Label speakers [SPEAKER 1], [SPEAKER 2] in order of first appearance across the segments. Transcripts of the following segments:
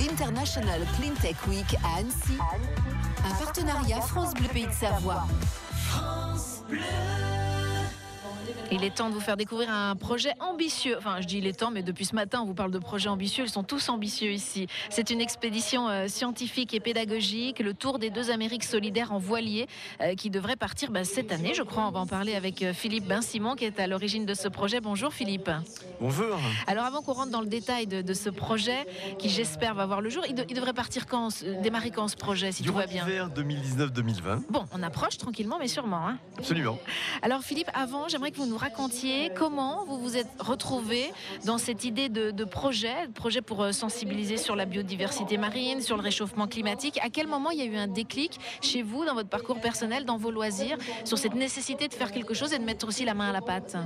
[SPEAKER 1] l'International Clean Tech Week à Annecy. Un partenariat France Bleu Pays de Savoie. France Bleu.
[SPEAKER 2] Il est temps de vous faire découvrir un projet ambitieux. Enfin, je dis il est temps, mais depuis ce matin, on vous parle de projets ambitieux. Ils sont tous ambitieux ici. C'est une expédition scientifique et pédagogique, le tour des 2 Amériques solidaires en voilier, qui devrait partir cette année, je crois. On va en parler avec Philippe Bensimon, qui est à l'origine de ce projet. Bonjour Philippe.
[SPEAKER 3] Bonjour.
[SPEAKER 2] Alors avant qu'on rentre dans le détail de ce projet, qui j'espère va voir le jour, il devrait partir quand, démarrer quand ce projet, si tout va bien?
[SPEAKER 3] Durant l'hiver 2019-2020.
[SPEAKER 2] Bon, on approche tranquillement, mais sûrement. Hein.
[SPEAKER 3] Absolument.
[SPEAKER 2] Alors Philippe, avant, j'aimerais que vous nous racontiez comment vous vous êtes retrouvé dans cette idée de projet pour sensibiliser sur la biodiversité marine, sur le réchauffement climatique. À quel moment il y a eu un déclic chez vous, dans votre parcours personnel, dans vos loisirs, sur cette nécessité de faire quelque chose et de mettre aussi la main à la pâte?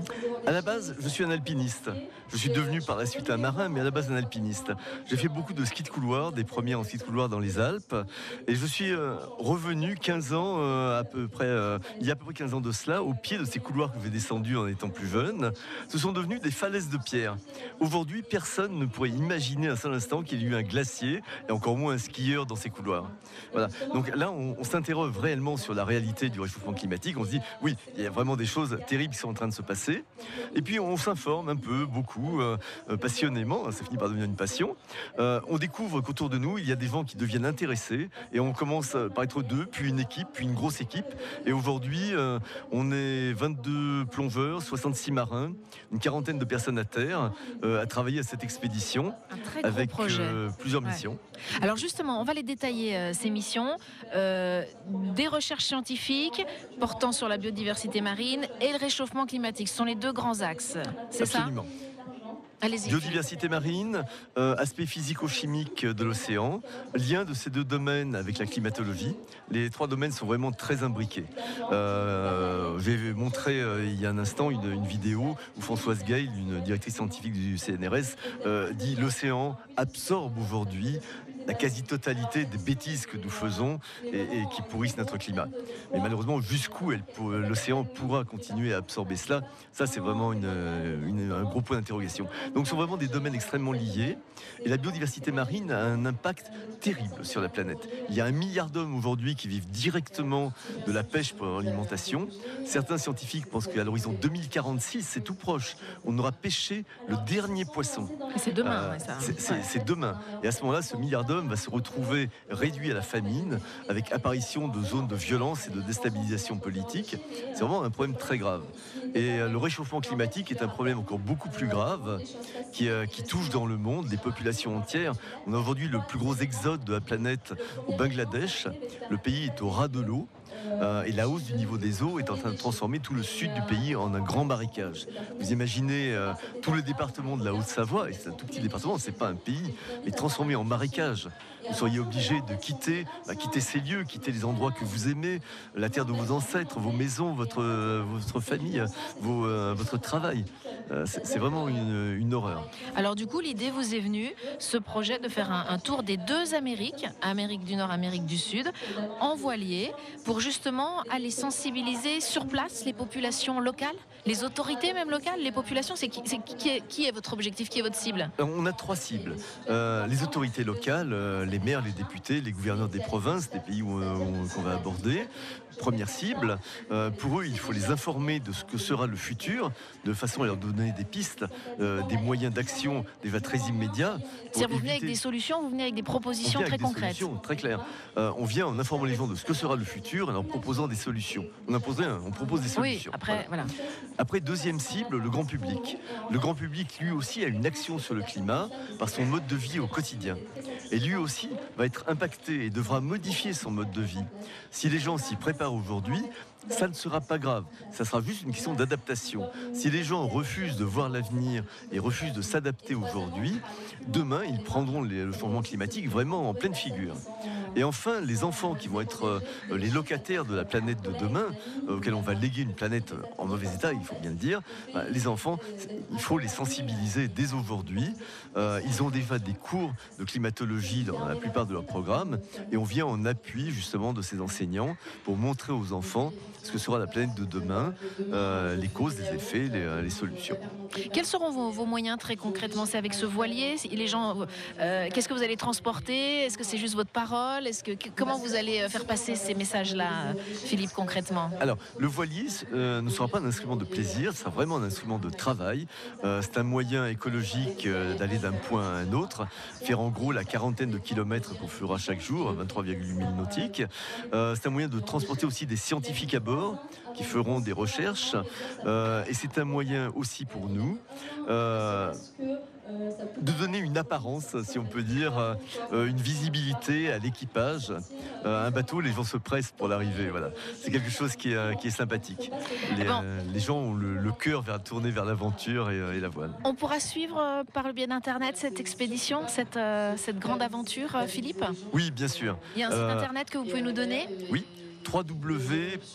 [SPEAKER 3] À la base, je suis un alpiniste. Je suis devenu par la suite un marin, mais à la base un alpiniste. J'ai fait beaucoup de ski de couloir, des premiers en ski de couloir dans les Alpes. Et je suis revenu 15 ans, il y a à peu près 15 ans de cela, au pied de ces couloirs que j'ai descendus en étant plus jeune. Ce sont devenus des falaises de pierre. Aujourd'hui, personne ne pourrait imaginer un seul instant qu'il y ait eu un glacier, et encore moins un skieur dans ces couloirs. Voilà. Donc là, on s'interroge réellement sur la réalité du réchauffement climatique. On se dit, oui, il y a vraiment des choses terribles qui sont en train de se passer. Et puis, on s'informe un peu, beaucoup, passionnément. Ça finit par devenir une passion. On découvre qu'autour de nous, il y a des gens qui deviennent intéressés. Et on commence par être 2, puis une équipe, puis une grosse équipe. Et aujourd'hui, on est 22 plongeurs, 66 marins, une quarantaine de personnes à terre, à travailler à cette expédition.
[SPEAKER 2] Un très gros
[SPEAKER 3] avec
[SPEAKER 2] projet.
[SPEAKER 3] Plusieurs missions.
[SPEAKER 2] Alors justement, on va les détailler, ces missions. Des recherches scientifiques portant sur la biodiversité marine et le réchauffement climatique. Ce sont les 2 grands axes. C'est ça ?
[SPEAKER 3] Absolument.
[SPEAKER 2] Allez-y.
[SPEAKER 3] Biodiversité marine, aspect physico-chimique de l'océan, lien de ces 2 domaines avec la climatologie. Les 3 domaines sont vraiment très imbriqués. J'ai montré il y a un instant une vidéo où Françoise Gay, une directrice scientifique du CNRS, dit l'océan absorbe aujourd'hui la quasi-totalité des bêtises que nous faisons et qui pourrissent notre climat. Mais malheureusement, jusqu'où l'océan pourra continuer à absorber cela, ça c'est vraiment un gros point d'interrogation. Donc ce sont vraiment des domaines extrêmement liés. Et la biodiversité marine a un impact terrible sur la planète. Il y a 1 milliard d'hommes aujourd'hui qui vivent directement de la pêche pour leur alimentation. Certains scientifiques pensent qu'à l'horizon 2046, c'est tout proche, on aura pêché le dernier poisson.
[SPEAKER 2] Et c'est demain, ça.
[SPEAKER 3] C'est demain. Et à ce moment-là, ce milliard d'hommes va se retrouver réduit à la famine, avec apparition de zones de violence et de déstabilisation politique. C'est vraiment un problème très grave. Et le réchauffement climatique est un problème encore beaucoup plus grave qui touche dans le monde des populations entières. On a aujourd'hui le plus gros exode de la planète au Bangladesh. Le pays est au ras de l'eau. Et la hausse du niveau des eaux est en train de transformer tout le sud du pays en un grand marécage. Vous imaginez tout le département de la Haute-Savoie, et c'est un tout petit département, c'est pas un pays, mais transformé en marécage. Vous seriez obligé de quitter ces lieux, quitter les endroits que vous aimez, la terre de vos ancêtres, vos maisons, votre famille, votre travail. C'est vraiment une horreur.
[SPEAKER 2] Alors du coup, l'idée vous est venue, ce projet de faire un tour des 2 Amériques, Amérique du Nord, Amérique du Sud, en voilier, pour justement aller sensibiliser sur place les populations locales, les autorités même locales, les populations. Qui est votre objectif, qui est votre cible?
[SPEAKER 3] On a 3 cibles. Les autorités locales, les maires, les députés, les gouverneurs des provinces, des pays qu'on va aborder. Première cible, pour eux, il faut les informer de ce que sera le futur, de façon à leur donner des pistes, des moyens d'action déjà très immédiats.
[SPEAKER 2] C'est-à-dire vous venez avec des solutions, vous venez avec des propositions très concrètes.
[SPEAKER 3] Solutions très claires. On vient en informant les gens de ce que sera le futur et en proposant des solutions. On propose des solutions.
[SPEAKER 2] Oui, voilà.
[SPEAKER 3] Après, deuxième cible, le grand public. Le grand public, lui aussi, a une action sur le climat par son mode de vie au quotidien. Et lui aussi va être impacté et devra modifier son mode de vie. Si les gens s'y préparent aujourd'hui, ça ne sera pas grave. Ça sera juste une question d'adaptation. Si les gens refusent de voir l'avenir et refusent de s'adapter aujourd'hui, demain, ils prendront le changement climatique vraiment en pleine figure. Et enfin, les enfants qui vont être les locataires de la planète de demain, auxquels on va léguer une planète en mauvais état, il faut bien le dire. Les enfants, il faut les sensibiliser dès aujourd'hui. Ils ont déjà des cours de climatologie dans la plupart de leurs programmes et on vient en appui justement de ces enseignants pour montrer aux enfants ce que sera la planète de demain, les causes, les effets, les solutions.
[SPEAKER 2] Quels seront vos moyens très concrètement? C'est avec ce voilier? Les gens, qu'est-ce que vous allez transporter? Est-ce que c'est juste votre parole? Comment vous allez faire passer ces messages-là, Philippe, concrètement?
[SPEAKER 3] Alors, le voilier ne sera pas un instrument de plaisir, ce sera vraiment un instrument de travail. C'est un moyen écologique d'aller d'un point à un autre, faire en gros la quarantaine de kilomètres qu'on fera chaque jour, 23,8 milles nautiques. C'est un moyen de transporter aussi des scientifiques à bord qui feront des recherches. Et c'est un moyen aussi pour nous de donner une apparence, si on peut dire, une visibilité à l'équipage. Un bateau, les gens se pressent pour l'arrivée. Voilà. C'est quelque chose qui est sympathique. Les gens ont le cœur tourné vers l'aventure et la voile.
[SPEAKER 2] On pourra suivre par le biais d'Internet cette expédition, cette grande aventure, Philippe?
[SPEAKER 3] Oui, bien sûr.
[SPEAKER 2] Il y a un site Internet que vous pouvez nous donner?
[SPEAKER 3] Oui.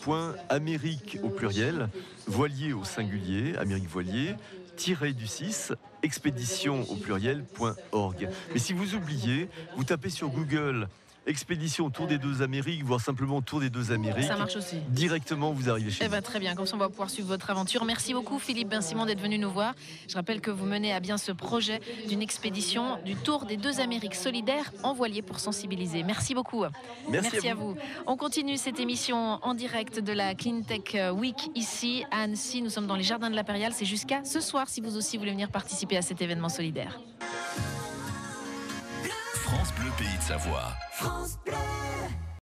[SPEAKER 3] www.amérique au pluriel, voilier au singulier, Amérique voilier, _du6 expédition au pluriel.org. Mais si vous oubliez, vous tapez sur Google expédition Tour des deux Amériques, voire simplement Tour des deux Amériques.
[SPEAKER 2] Ça marche aussi.
[SPEAKER 3] Directement, vous arrivez chez vous.
[SPEAKER 2] Très bien, comme ça on va pouvoir suivre votre aventure. Merci beaucoup Philippe Ben-Simon d'être venu nous voir. Je rappelle que vous menez à bien ce projet d'une expédition du Tour des deux Amériques solidaire en voilier pour sensibiliser. Merci beaucoup.
[SPEAKER 3] Merci
[SPEAKER 2] à vous. On continue cette émission en direct de la Cleantech Week ici à Annecy. Nous sommes dans les jardins de l'Impériale. C'est jusqu'à ce soir si vous aussi voulez venir participer à cet événement solidaire.
[SPEAKER 4] France Bleu Pays de Savoie.
[SPEAKER 1] France Bleu.